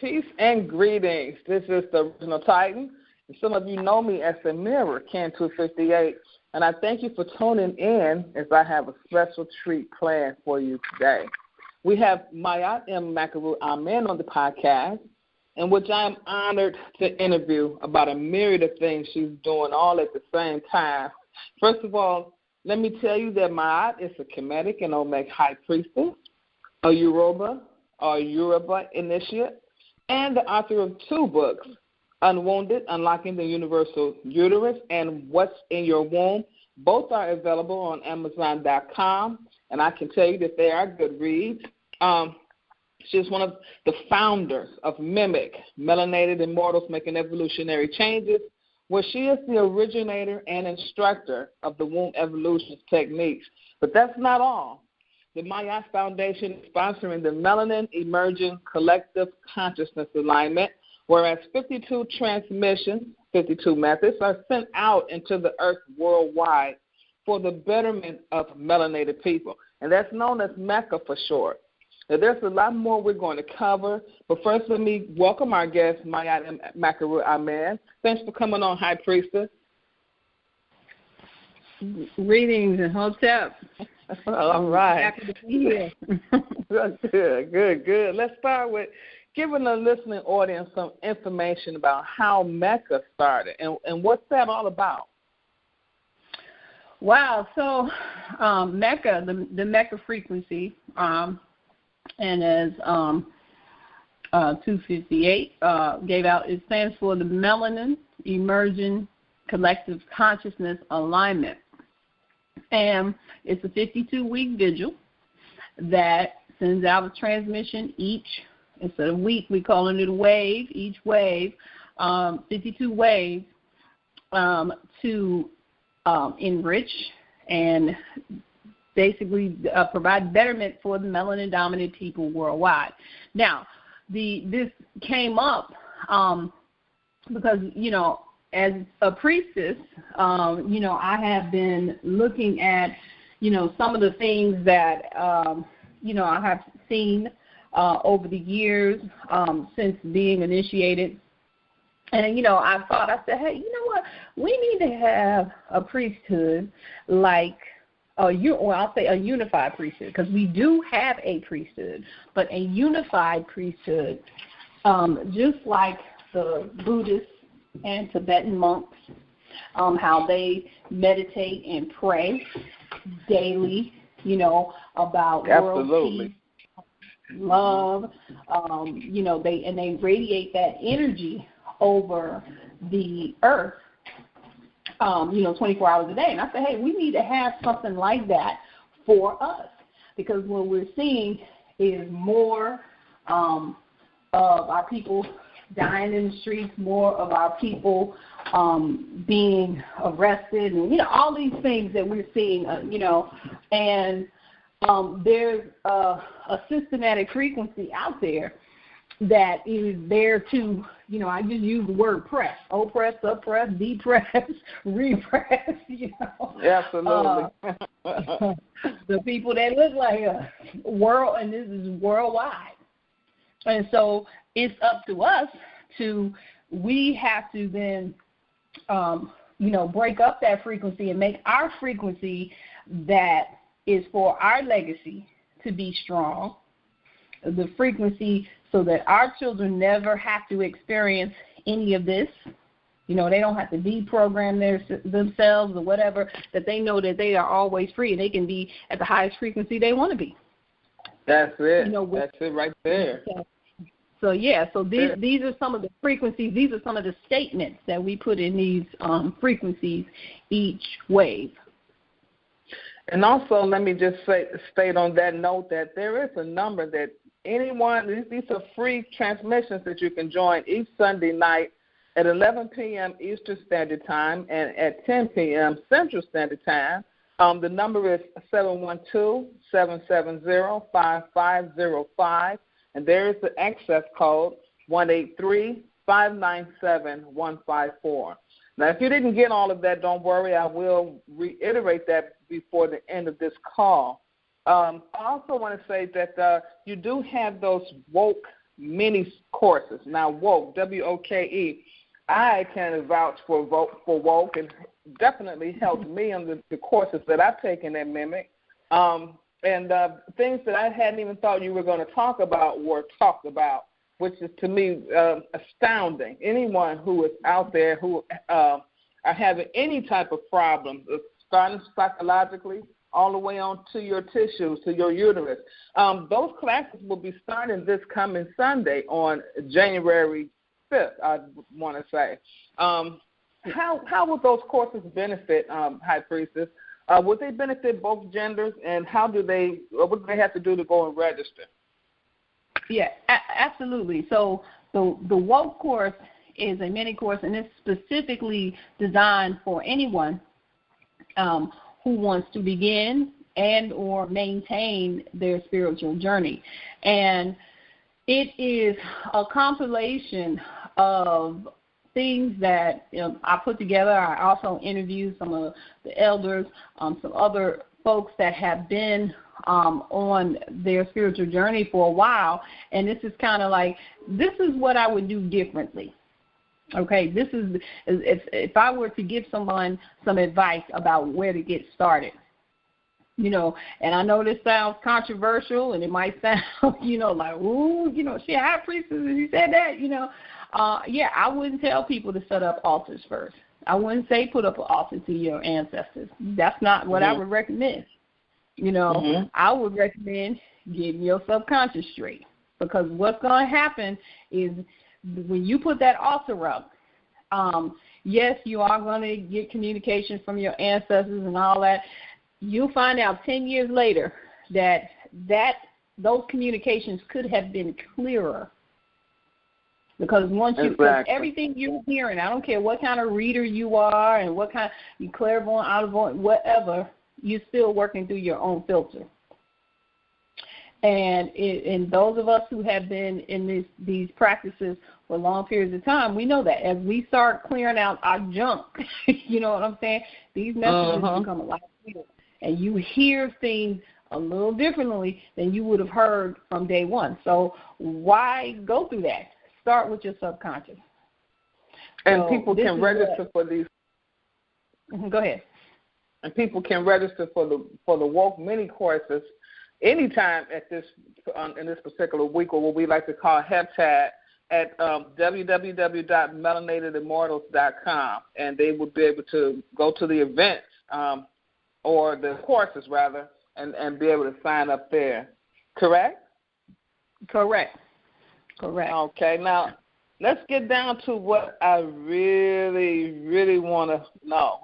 Peace and greetings. This is the original Titan. And some of you know me as the Mirror, Can 258. And I thank you for tuning in as I have a special treat planned for you today. We have Mayat M. Makaru Amen on the podcast, in which I am honored to interview about a myriad of things she's doing all at the same time. First of all, let me tell you that Mayat is a Kemetic and Olmec High Priestess, a Yoruba initiate, and the author of 2 books, Unwounded, Unlocking the Universal Uterus, and What's in Your Womb. Both are available on Amazon.com, and I can tell you that they are good reads. She's one of the founders of Mimic, Melanated Immortals Making Evolutionary Changes, where she is the originator and instructor of the womb evolution techniques. But that's not all. The Mayat Foundation is sponsoring the Melanin Emerging Collective Consciousness Alignment, whereas 52 transmissions, 52 methods, are sent out into the earth worldwide for the betterment of melanated people. And that's known as Mecca for short. Now, there's a lot more we're going to cover, but first let me welcome our guest, Mayat Makaru Amen. Thanks for coming on, High Priestess. Greetings and hotep. All right. Happy to be here. Good. Let's start with giving the listening audience some information about how Mecca started and what's that all about. Wow. So Mecca, the Mecca frequency, and as 258 gave out, it stands for the Melanin Emerging Collective Consciousness Alignment. And it's a 52-week vigil that sends out a transmission each, instead of week, we're calling it a wave, each wave, 52 waves to enrich and basically provide betterment for the melanin-dominant people worldwide. Now, this came up because, as a priestess, I have been looking at, some of the things that, I have seen over the years since being initiated. And, I said, hey, you know what? We need to have a priesthood like, I'll say a unified priesthood, because we do have a priesthood, but a unified priesthood, just like the Buddhists and Tibetan monks, how they meditate and pray daily, about world peace, love, they radiate that energy over the earth, 24 hours a day. And I said, hey, we need to have something like that for us, because what we're seeing is more of our people dying in the streets, more of our people being arrested, and, all these things that we're seeing, and there's a systematic frequency out there that is there to, I just use the word press, oppress, suppress, depress, repress, Absolutely. The people that look like us, and this is worldwide. And so it's up to us we have to then, break up that frequency and make our frequency that is for our legacy to be strong, the frequency so that our children never have to experience any of this. They don't have to deprogram themselves or whatever, that they know that they are always free and they can be at the highest frequency they want to be. That's it. That's it right there. So these are some of the frequencies. These are some of the statements that we put in these frequencies each wave. And also, let me just state on that note that there is a number that these are free transmissions that you can join each Sunday night at 11 p.m. Eastern Standard Time and at 10 p.m. Central Standard Time. The number is 712-770-5505, and there is the access code 183-597-154. Now, if you didn't get all of that, don't worry. I will reiterate that before the end of this call. I also want to say that you do have those woke mini courses. Now, WOKE, W-O-K-E, I can vouch for WOKE, and definitely helped me on the courses that I've taken at Mimic. And things that I hadn't even thought you were going to talk about were talked about, which is to me astounding. Anyone who is out there who are having any type of problem, starting psychologically, all the way on to your tissues, to your uterus. Those classes will be starting this coming Sunday on January 5th, I want to say. How will those courses benefit High Priestess? Would they benefit both genders, and what do they have to do to go and register? Yeah, absolutely. So the WOU course is a mini course, and it's specifically designed for anyone who wants to begin and or maintain their spiritual journey. And it is a compilation of things that I put together. I also interviewed some of the elders, some other folks that have been on their spiritual journey for a while, and this is kind of like, this is what I would do differently. Okay, this is if I were to give someone some advice about where to get started, and I know this sounds controversial, and it might sound, like, ooh, she a high priestess, and she said that, yeah, I wouldn't tell people to set up altars first. I wouldn't say put up an altar to your ancestors. That's not what I would recommend. I would recommend getting your subconscious straight, because what's going to happen is when you put that altar up, yes, you are going to get communication from your ancestors and all that. You'll find out 10 years later that those communications could have been clearer. Because once because everything you're hearing, I don't care what kind of reader you are and what kind of clairvoyant, auditory, whatever, you're still working through your own filter. And those of us who have been in these practices for long periods of time, we know that as we start clearing out our junk, you know what I'm saying, these messages become a lot clearer. And you hear things a little differently than you would have heard from day one. So why go through that? Start with your subconscious. And so people can register for these. Go ahead. And people can register for the WOKE mini courses anytime at this in this particular week, or what we like to call Heptad, at www.melanatedimmortals.com, and they will be able to go to the events or the courses rather, and be able to sign up there. Correct? Correct. Okay, now let's get down to what I really, really want to know.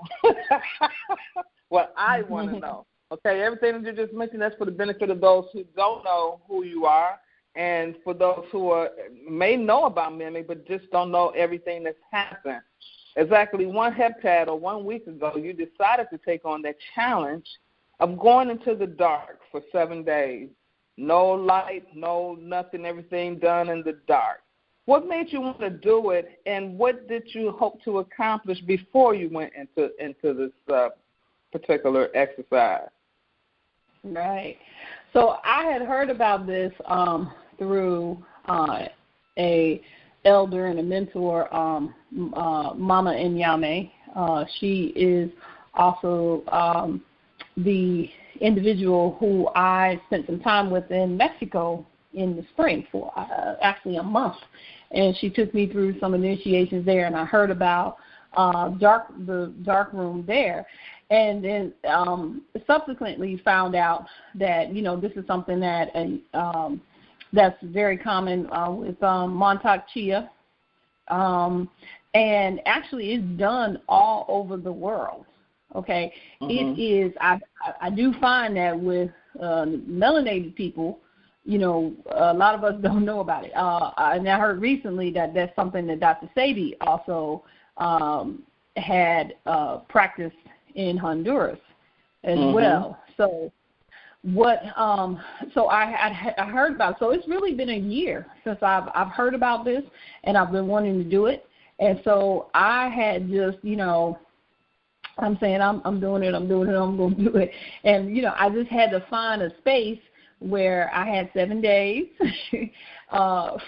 What I want to know. Okay, everything that you just mentioned, that's for the benefit of those who don't know who you are, and for those who may know about Mimic but just don't know everything that's happened. Exactly 1 heptad or 1 week ago, you decided to take on that challenge of going into the dark for 7 days. No light, no nothing, everything done in the dark. What made you want to do it, and what did you hope to accomplish before you went into this particular exercise? Right. So I had heard about this through a elder and a mentor, Mama Nyame. She is also the individual who I spent some time with in Mexico in the spring for actually a month, and she took me through some initiations there, and I heard about the dark room there, and then subsequently found out that this is something that that's very common with Montauk Chia, and actually is done all over the world. Okay, it is. I do find that with melanated people, a lot of us don't know about it. And I heard recently that that's something that Dr. Sabi also had practiced in Honduras as well. So what? So I heard about it. So it's really been a year since I've heard about this, and I've been wanting to do it. And so I had just I'm saying I'm doing it, I'm going to do it. And, I just had to find a space where I had 7 days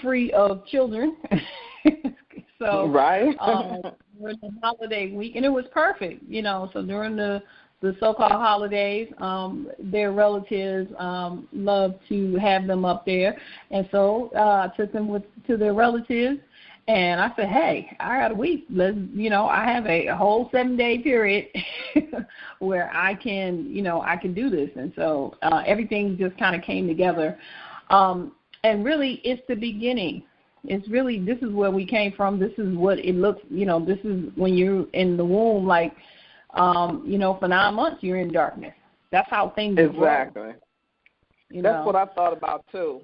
free of children. So right. During the holiday week, and it was perfect, so during the so-called holidays, their relatives love to have them up there, and so I took them to their relatives, and I said, hey, I got a week. I have a whole 7-day period where I can do this, and so everything just kind of came together, and really it's the beginning. It's really, this is where we came from. This is what it looks, this is when you're in the womb, like, for 9 months you're in darkness. That's how things exactly. Grow, That's what I thought about too.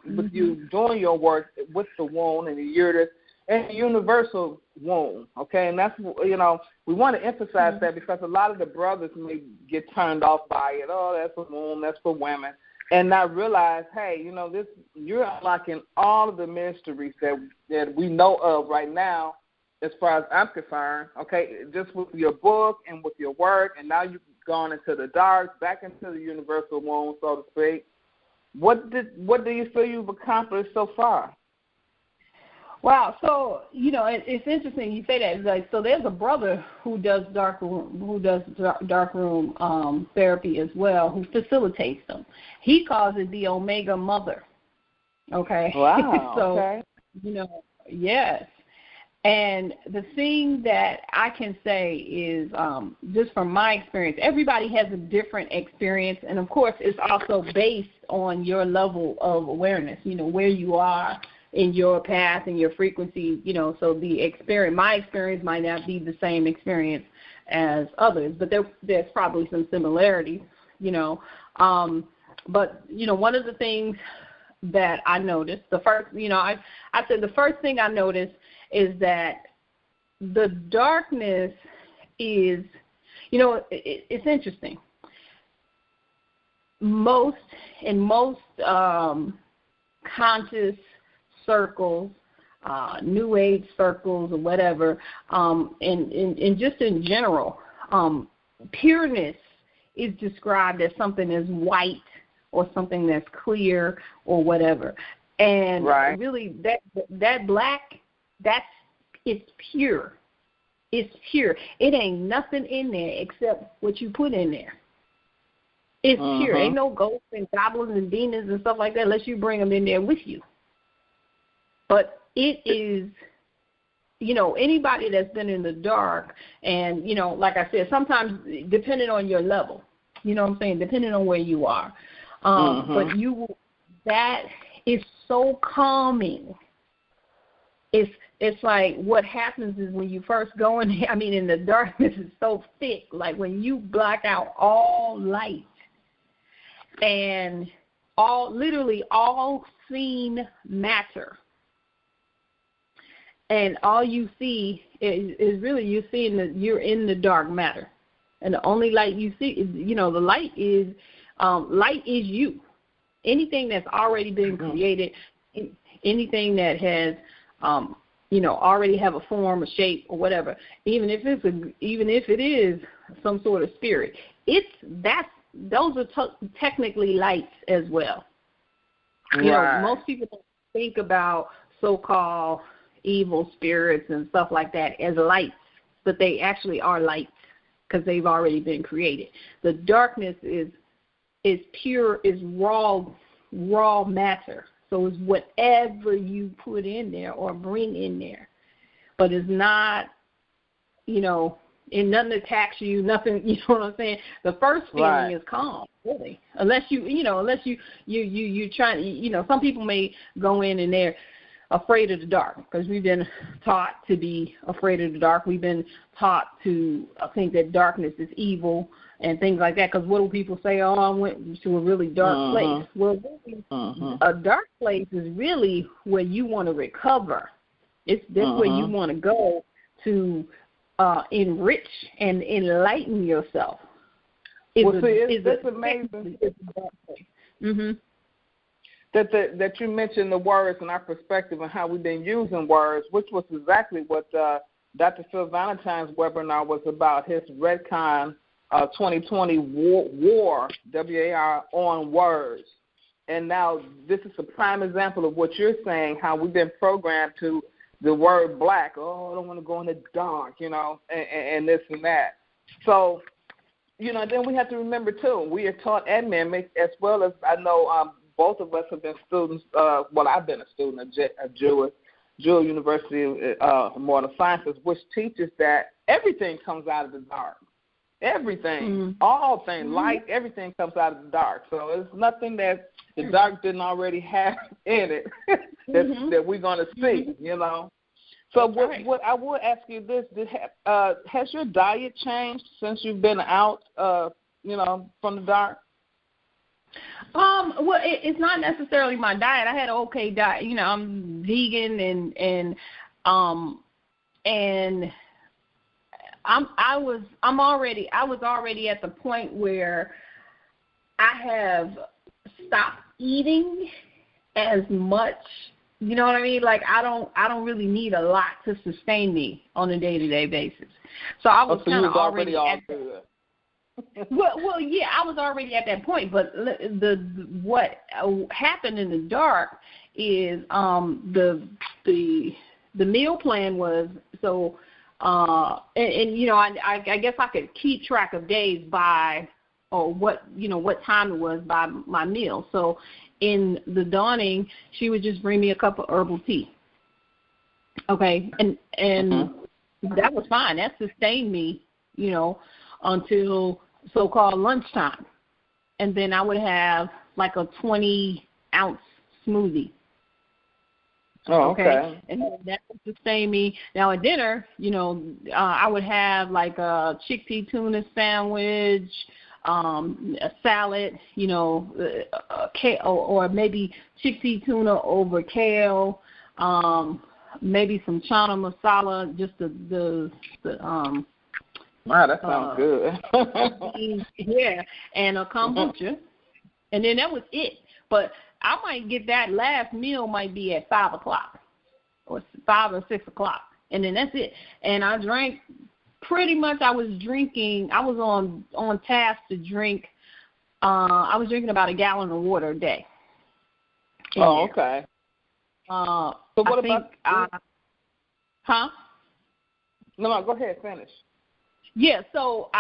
With you doing your work with the womb and the uterus and the universal womb, okay? And that's, we want to emphasize that because a lot of the brothers may get turned off by it. Oh, that's a womb, that's for women. And not realize, hey, this, you're unlocking all of the mysteries that we know of right now, as far as I'm concerned, okay, just with your book and with your work, and now you've gone into the dark, back into the universal womb, so to speak. What do you feel you've accomplished so far? Wow, so it's interesting you say that. Like, so there's a brother who does dark room therapy as well, who facilitates them. He calls it the Omega Mother. Okay. Wow. So okay. Yes. And the thing that I can say is, just from my experience, everybody has a different experience, and of course, it's also based on your level of awareness. Where you are in your path and your frequency, so my experience might not be the same experience as others, but there's probably some similarities, but, one of the things that I noticed, the first, I said the first thing I noticed is that the darkness is, it's interesting. Most conscious circles, New Age circles or whatever, and just in general, pureness is described as something as white or something that's clear or whatever. And really that black, it's pure. It's pure. It ain't nothing in there except what you put in there. It's pure. Ain't no ghosts and goblins and demons and stuff like that unless you bring them in there with you. But it is, anybody that's been in the dark and, like I said, sometimes depending on your level, depending on where you are. But that is so calming. It's like what happens is when you first go in there, in the darkness is so thick, like when you block out all light and literally all seen matter, and all you see is really you're in the dark matter, and the only light you see is, the light is you. Anything that's already been created, anything that has already have a form, a shape, or whatever, even if it is some sort of spirit, those are technically lights as well. Most people don't think about so-called evil spirits and stuff like that as lights, but they actually are lights because they've already been created. The darkness is pure, is raw matter. So it's whatever you put in there or bring in there, but it's not, and nothing attacks you, nothing. You know what I'm saying? The first feeling is calm, really, unless you try. Some people may go in and they're afraid of the dark because we've been taught to be afraid of the dark. We've been taught to think that darkness is evil and things like that, because what do people say? Oh, I went to a really dark place. Well, a dark place is really where you want to recover. That's where you want to go to enrich and enlighten yourself. It's amazing that you mentioned the words and our perspective and how we've been using words, which was exactly what Dr. Phil Valentine's webinar was about, his Redcon 2020 war, WAR, on words. And now this is a prime example of what you're saying, how we've been programmed to the word black. Oh, I don't want to go in the dark, and this and that. So, then we have to remember, too, we are taught at Mimic, as well as I know both of us have been students. I've been a student at Jewel University of Modern Sciences, which teaches that everything comes out of the dark. Everything, all things, light, everything comes out of the dark. So it's nothing that the dark didn't already have in it that we're going to see, So what I would ask you this, has your diet changed since you've been out, from the dark? Well, it's not necessarily my diet. I had an okay diet. I'm vegan and I was already at the point where I have stopped eating as much. You know what I mean? Like I don't really need a lot to sustain me on a day-to-day basis. So I was kind of already at well, yeah, I was already at that point. But what happened in the dark is the meal plan was so. I guess I could keep track of days by, or what time it was by my meal. So in the dawning, she would just bring me a cup of herbal tea. Okay, and that was fine. That sustained me, until so-called lunchtime, and then I would have like a 20-ounce smoothie. Oh, okay. And that would sustain me. Now at dinner, I would have like a chickpea tuna sandwich, a salad, or maybe chickpea tuna over kale, maybe some chana masala, just the wow, that sounds good. Yeah, and a kombucha, and then that was it. But I might get that last meal might be at 5 o'clock or 5 or 6 o'clock, and then that's it. And I drank pretty much. I was on task to drink. I was drinking about a gallon of water a day. Oh, okay. So what about? No, go ahead. Finish. Yeah, so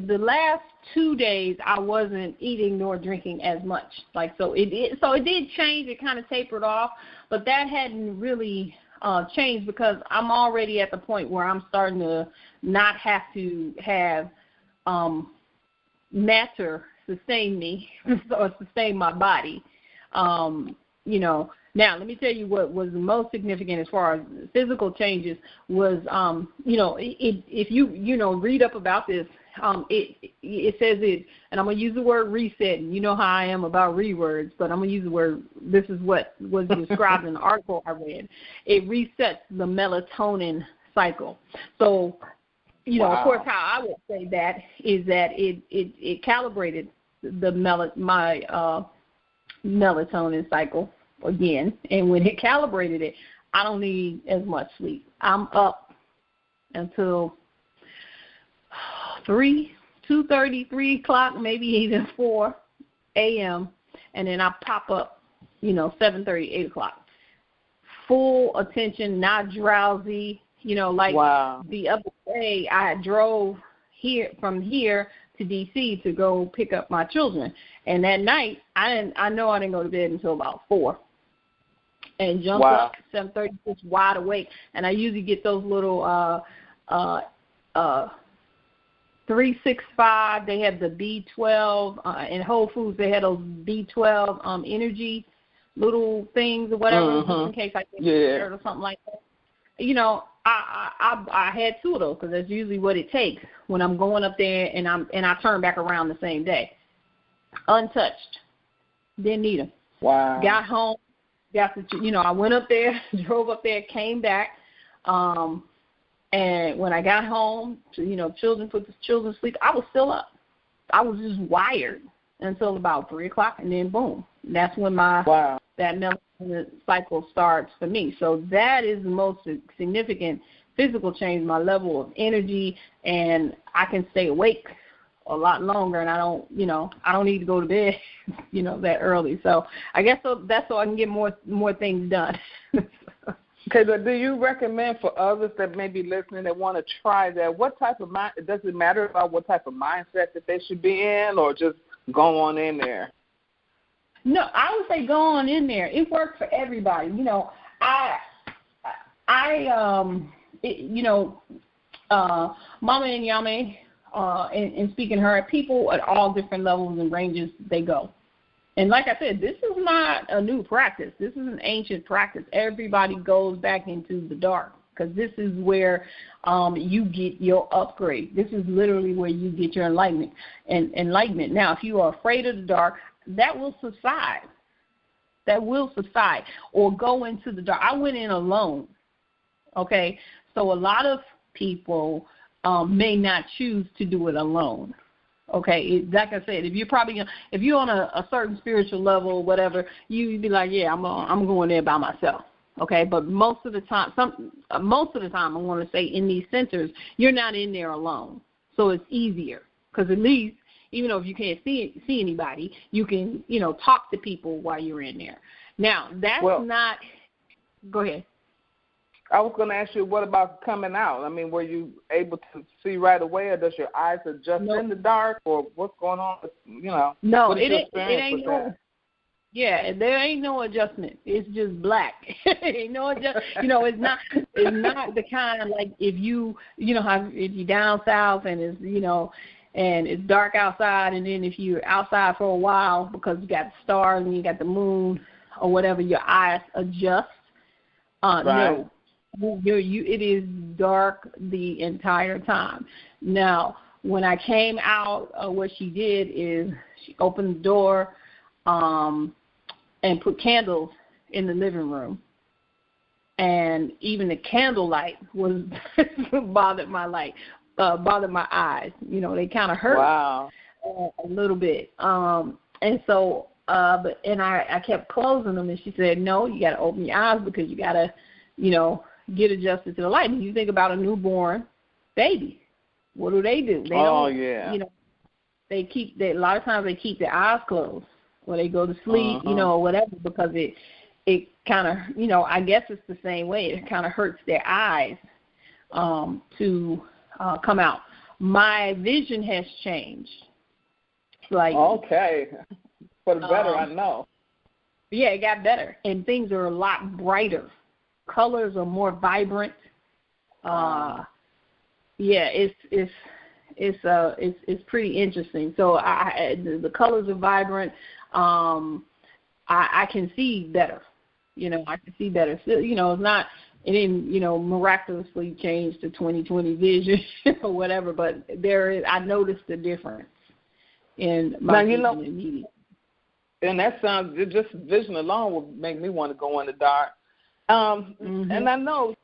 the last 2 days I wasn't eating nor drinking as much. So it did change. It kind of tapered off, but that hadn't really changed because I'm already at the point where I'm starting to not have to have matter sustain me or sustain my body. Now, let me tell you what was the most significant as far as physical changes was, if you read up about this, it says it, and I'm going to use the word reset, and you know how I am about rewords, but I'm going to use the word, this is what was described in the article I read. It resets the melatonin cycle. So, wow. Of course, how I would say that is that it calibrated my melatonin cycle again, and when it calibrated it, I don't need as much sleep. I'm up until 2:30, 3 o'clock, maybe even 4 a.m., and then I pop up, 7:30, 8 o'clock. Full attention, not drowsy, wow. The other day I drove from here to D.C. to go pick up my children, and that night I didn't go to bed until about 4. And jumped up 7:30, just wide awake. And I usually get those little 365. They have the B12 in Whole Foods. They had those B12 energy little things or whatever, just in case I get scared or something like that. I had 2 of those because that's usually what it takes when I'm going up there and I turn back around the same day, untouched. Didn't need them. Wow. Got home. I went up there, drove up there, came back, and when I got home, children put the children to sleep, I was still up. I was just wired until about 3 o'clock, and then boom, that's when that melatonin cycle starts for me. So that is the most significant physical change, my level of energy, and I can stay awake a lot longer, and I don't need to go to bed that early. So I guess that's so I can get more things done. Okay, but do you recommend for others that may be listening that want to try that, what type of mind, does it matter about what type of mindset that they should be in, or just go on in there? No, I would say go on in there. It works for everybody. Mama and Yame, and speaking to her, people at all different levels and ranges, they go. And like I said, this is not a new practice. This is an ancient practice. Everybody goes back into the dark because this is where you get your upgrade. This is literally where you get your enlightenment. Now, if you are afraid of the dark, that will subside. Or go into the dark. I went in alone, okay? So a lot of people may not choose to do it alone. Okay, like I said, if you're on a certain spiritual level or whatever, you'd be like, yeah, I'm going there by myself. Okay, but most of the time, I want to say in these centers, you're not in there alone, so it's easier because at least even though if you can't see anybody, you can talk to people while you're in there. Now not. Go ahead. I was going to ask you, what about coming out? I mean, were you able to see right away, or does your eyes adjust in the dark, or what's going on? No, it ain't no. Yeah, there ain't no adjustment. It's just black. Ain't no adjustment. It's not the kind of like if you if you're down south and it's and it's dark outside, and then if you're outside for a while because you got the stars and you got the moon or whatever, your eyes adjust. Right. No. It is dark the entire time. Now, when I came out, what she did is she opened the door and put candles in the living room. And even the candlelight was bothered my eyes. They kind of hurt a little bit. And so, I kept closing them, and she said, no, you got to open your eyes because you got to, get adjusted to the light. And you think about a newborn baby. What do? They don't, they keep, a lot of times they keep their eyes closed or they go to sleep, or whatever, because it kind of, I guess it's the same way. It kind of hurts their eyes to come out. My vision has changed. Okay. For the better, I know. Yeah, it got better. And things are a lot brighter. Colors are more vibrant. It's pretty interesting. So the colors are vibrant. I can see better. I can see better. So, it didn't miraculously change to 20/20 vision or whatever, but I noticed the difference in my vision immediately. And that sounds, just vision alone would make me want to go in the dark. And I know,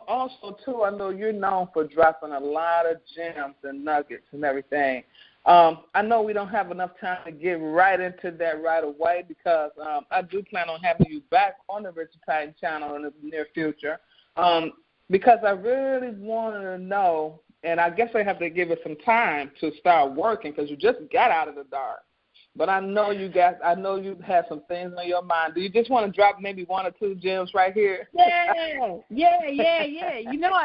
also, too, I know you're known for dropping a lot of gems and nuggets and everything. I know we don't have enough time to get right into that right away because I do plan on having you back on the Richard Titan channel in the near future because I really want to know, and I guess I have to give it some time to start working because you just got out of the dark. But I know you have some things on your mind. Do you just want to drop maybe one or two gems right here? Yeah. I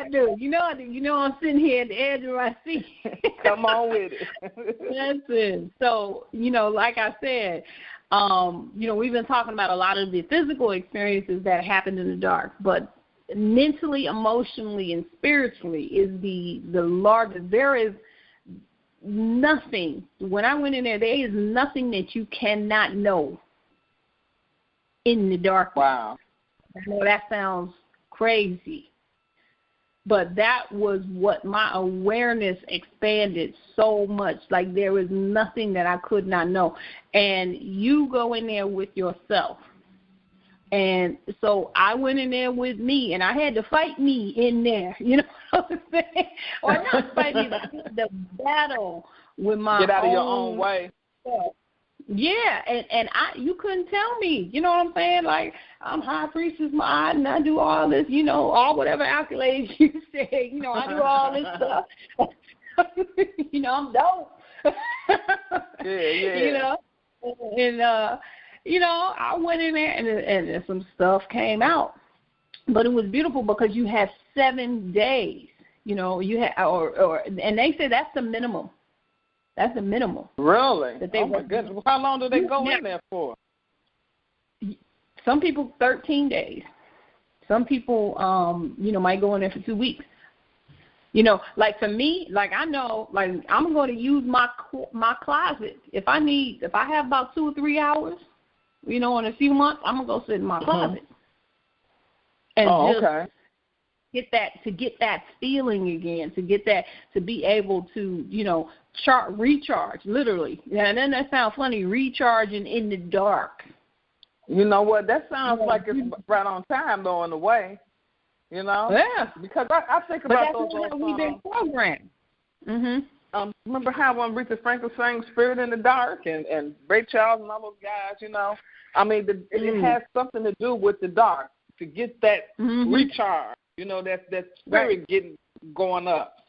do. I'm sitting here at the edge of my seat. Come on with it. Listen. So, like I said, we've been talking about a lot of the physical experiences that happened in the dark, but mentally, emotionally, and spiritually is the largest. There is nothing. When I went in there is nothing that you cannot know in the dark. Wow. I know that sounds crazy, but that was what my awareness expanded so much. Like there was nothing that I could not know. And you go in there with yourself. And so I went in there with me, and I had to fight me in there, what I'm saying? Or not fight me, but the battle with my Get out of your own way. Self. Yeah, and you couldn't tell me, you know what I'm saying? Like, I'm High Priestess, and I do all this, all whatever accolades you say, I do all this stuff. I'm dope. Yeah. I went in there and some stuff came out. But it was beautiful because you had 7 days. You had and they said that's the minimum. That's the minimum. Really? Oh my goodness! Well, how long do they go in there for? Some people 13 days. Some people, might go in there for 2 weeks. Like for me, like I know, like I'm going to use my closet. If I have about 2 or 3 hours, in a few months, I'm gonna go sit in my closet and get that feeling again, to be able to, recharge, literally. And then that sounds funny, recharging in the dark. You know what? That sounds like it's right on time, though, in a way. Yeah. Because I think about those. But that's how we've been programmed. Mm-hmm. Remember how when Aretha Franklin sang "Spirit in the Dark" and Ray Charles and all those guys, I mean, it has something to do with the dark to get that recharge. That spirit getting going up.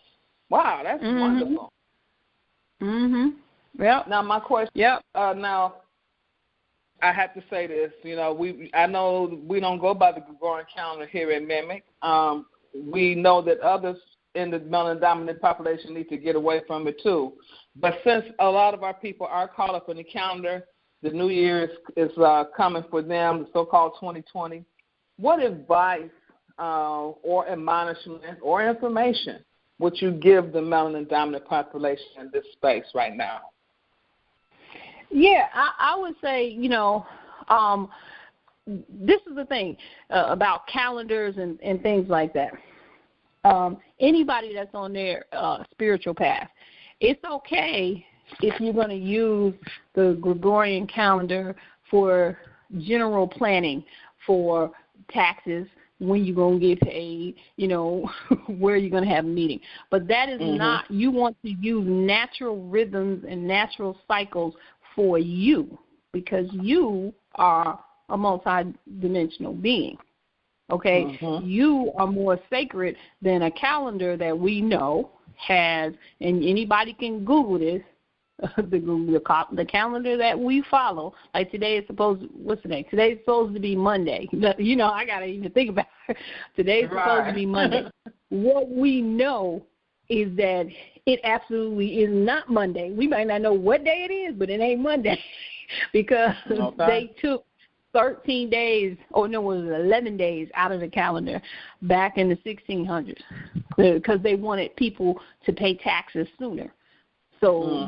Wow, that's wonderful. Mhm. Yep. Now my question. Yep. Now, I have to say this. I know we don't go by the Gregorian Calendar here at Mimic. We know that others in the melanin-dominant population need to get away from it too. But since a lot of our people are caught up in the calendar, the New Year is coming for them, the so-called 2020. What advice or admonishment or information would you give the melanin-dominant population in this space right now? Yeah, I would say, this is the thing about calendars and things like that. Anybody that's on their spiritual path, it's okay if you're going to use the Gregorian calendar for general planning, for taxes, when you're going to get paid, where you're going to have a meeting. But that is not, you want to use natural rhythms and natural cycles for you, because you are a multi-dimensional being, okay? You are more sacred than a calendar that we know has, and anybody can Google this, the calendar that we follow. Like today is what's today? Today's supposed to be Monday. I got to even think about it. Today's supposed to be Monday. What we know is that it absolutely is not Monday. We might not know what day it is, but it ain't Monday because they took 13 days, it was 11 days out of the calendar back in the 1600s because they wanted people to pay taxes sooner. So,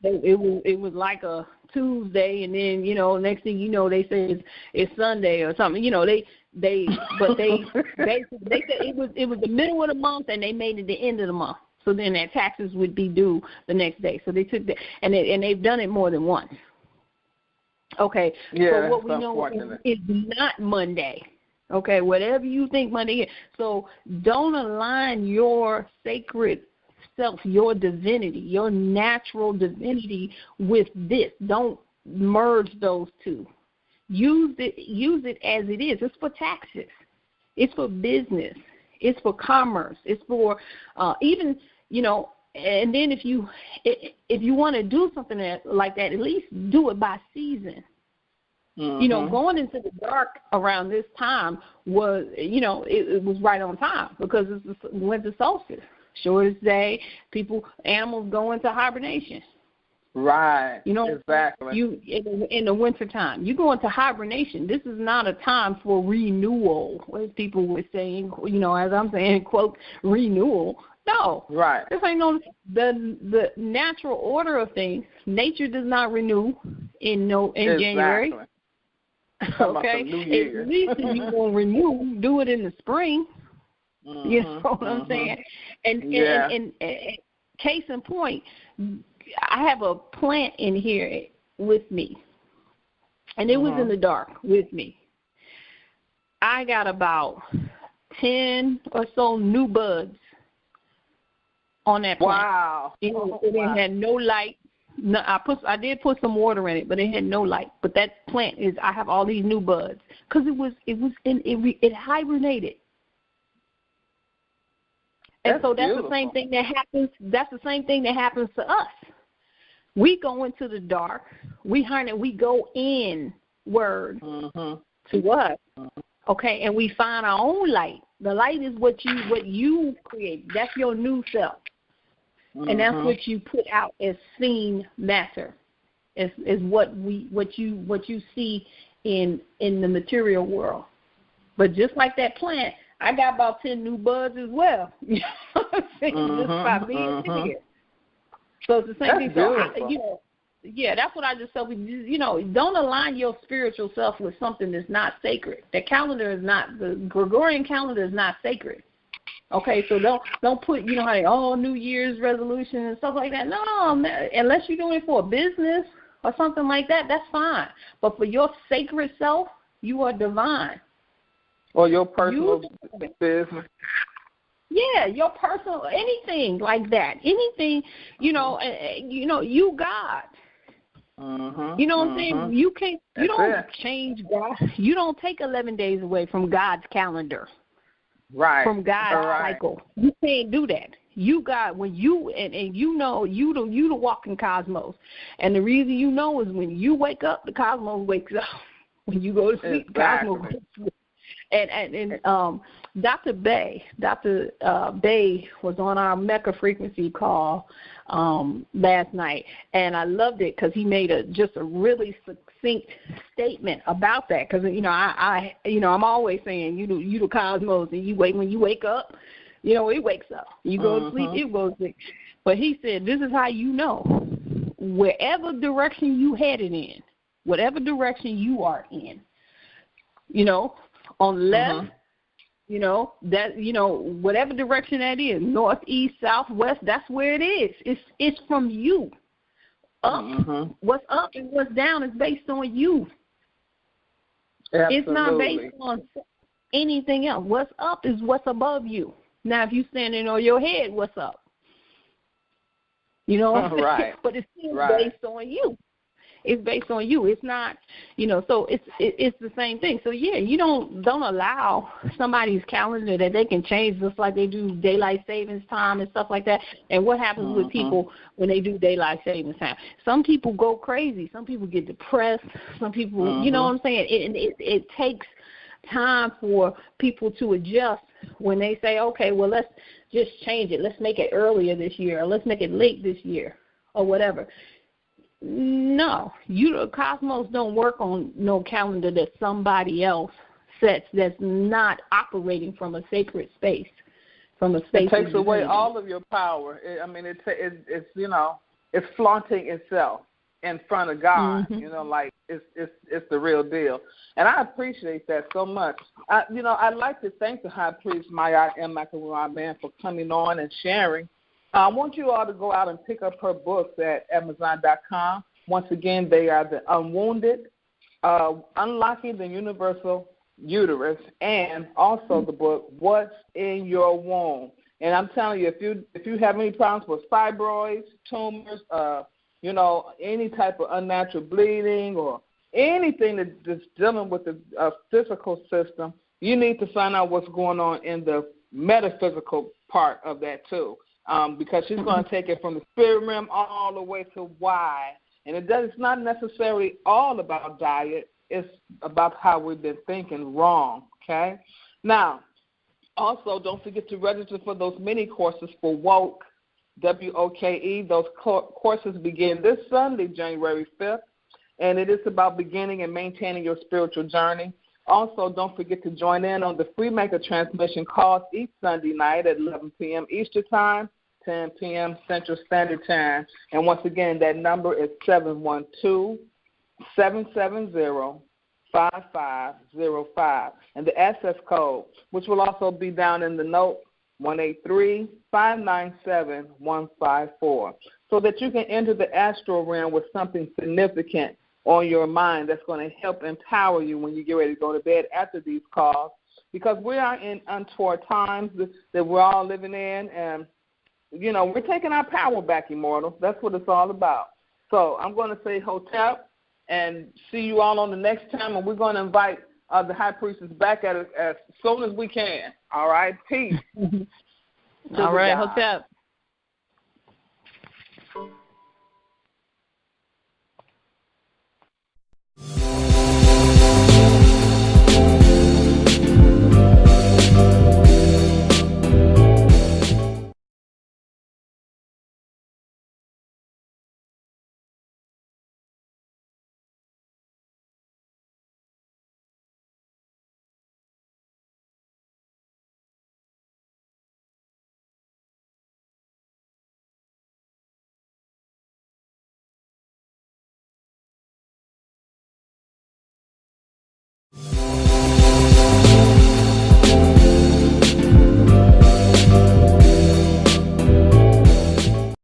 it was like a Tuesday, and then, next thing you know, they say it's Sunday or something. They basically they said it was the middle of the month, and they made it the end of the month. So then their taxes would be due the next day. So they took that, and they've done it more than once. Okay. Yeah, so what we know is not Monday. Okay, whatever you think Monday is. So don't align your sacred self, your divinity, your natural divinity with this. Don't merge those two. Use it as it is. It's for taxes. It's for business. It's for commerce. It's for even, and then if you want to do something like that, at least do it by season. Going into the dark around this time was, it was right on time because it's the winter solstice. Shortest day, animals go into hibernation. Right. Exactly. In the wintertime, you go into hibernation. This is not a time for renewal, as people were saying, as I'm saying, quote, renewal. No. Right. This ain't the natural order of things. Nature does not renew in January. Okay. At least if you're going to renew, do it in the spring. You know what I'm saying? And case in point, I have a plant in here with me, and it was in the dark with me. I got about 10 or so new buds on that plant. Wow. It had no light. No, I did put some water in it, but it had no light. But that plant I have all these new buds because it hibernated. And so that's the same thing that happens. That's the same thing that happens to us. We go into the dark. We go inward to us, okay, and we find our own light. The light is what you create. That's your new self, and that's what you put out as seen matter. Is what you see in the material world. But just like that plant, I got about 10 new buds as well. You know what I'm saying? Just by being here. So it's the same thing. So that's what I just tell people. Don't align your spiritual self with something that's not sacred. The Gregorian calendar is not sacred. Okay, so don't put New Year's resolution and stuff like that. No, unless you're doing it for a business or something like that, that's fine. But for your sacred self, you are divine. Or your personal business. Yeah, your personal, anything like that. Anything, you God. You know what I'm saying? You don't change God. You don't take 11 days away from God's calendar. Right. From God's cycle. You can't do that. You got when you and you the walking cosmos. And the reason is when you wake up, the cosmos wakes up. When you go to sleep, the cosmos wakes up. And Dr. Bay was on our Mecca frequency call last night, and I loved it because he made just a really succinct statement about that. Because I'm always saying you the cosmos, and when you wake up, it wakes up. You go to sleep, it goes to sleep. But he said this is how you know wherever direction you headed in, whatever direction you are in, on the left, whatever direction that is, north, east, south, west, that's where it is. It's from you. Up, what's up and what's down is based on you. Absolutely. It's not based on anything else. What's up is what's above you. Now, if you're standing on your head, what's up? Right. But it's still based on you. It's based on you. It's not, so it's the same thing. So, you don't allow somebody's calendar that they can change just like they do daylight savings time and stuff like that. And what happens with people when they do daylight savings time? Some people go crazy. Some people get depressed. Some people, you know what I'm saying? It takes time for people to adjust when they say, okay, well, let's just change it. Let's make it earlier this year, or let's make it late this year, or whatever. No, the cosmos don't work on no calendar that somebody else sets that's not operating from a sacred space, from a space. It takes away all of your power. It's flaunting itself in front of God. Like it's the real deal, and I appreciate that so much. I'd like to thank the High Priest Maya M. Mecca for coming on and sharing. I want you all to go out and pick up her books at Amazon.com. Once again, they are The Unwounded, Unlocking the Universal Uterus, and also the book, What's in Your Womb. And I'm telling you, if you have any problems with fibroids, tumors, any type of unnatural bleeding or anything that's dealing with the physical system, you need to find out what's going on in the metaphysical part of that too. Because she's going to take it from the spirit realm all the way to why. And it's not necessarily all about diet. It's about how we've been thinking wrong, okay? Now, also, don't forget to register for those mini courses for WOKE, W-O-K-E. Those courses begin this Sunday, January 5th, and it is about beginning and maintaining your spiritual journey. Also, don't forget to join in on the free Mecca transmission calls each Sunday night at 11 p.m. Eastern Time, 10 p.m. Central Standard Time. And once again, that number is 712-770-5505. And the access code, which will also be down in the note, 183-597-154, so that you can enter the astral realm with something significant on your mind that's going to help empower you when you get ready to go to bed after these calls, because we are in untoward times that we're all living in, and, we're taking our power back, immortals. That's what it's all about. So I'm going to say hotep and see you all on the next time, and we're going to invite the High Priestess back at it as soon as we can. All right? Peace. All right, hotep.